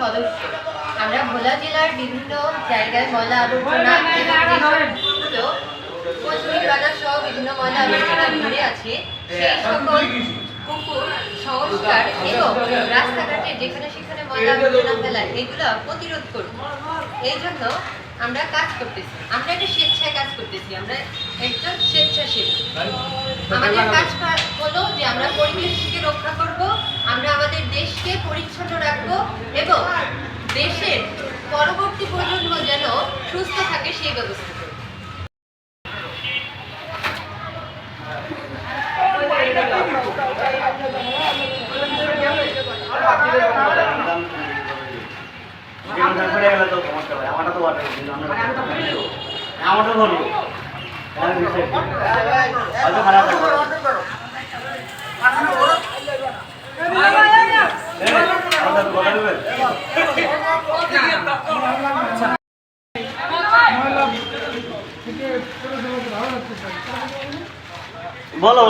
সদস্য। আমরা ভোলা জেলার বিভিন্ন জায়গায় ময়লা আবর্জনা কচুরিপানা সহ বিভিন্ন ময়লা আবর্জনা ঘুরে আছে, সেই সকল পুকুর সংস্কার এবং রাস্তাঘাটে যেখানে সেখানে ময়লা আবর্জনা ফেলা এগুলো প্রতিরোধ করব। এই জন্য আমরা কাজ করতেছি, আমরা একটা স্বেচ্ছায় কাজ করতেছি, আমরা একজন স্বেচ্ছাসেবী। আমাদের কাজ হলো যে আমরা পরিবেশকে রক্ষা করব, আমরা আমাদের দেশকে পরিচ্ছন্ন রাখবো এবং দেশের পরবর্তী প্রজন্ম যেন সুস্থ থাকে সেই ব্যবস্থা করব। বলো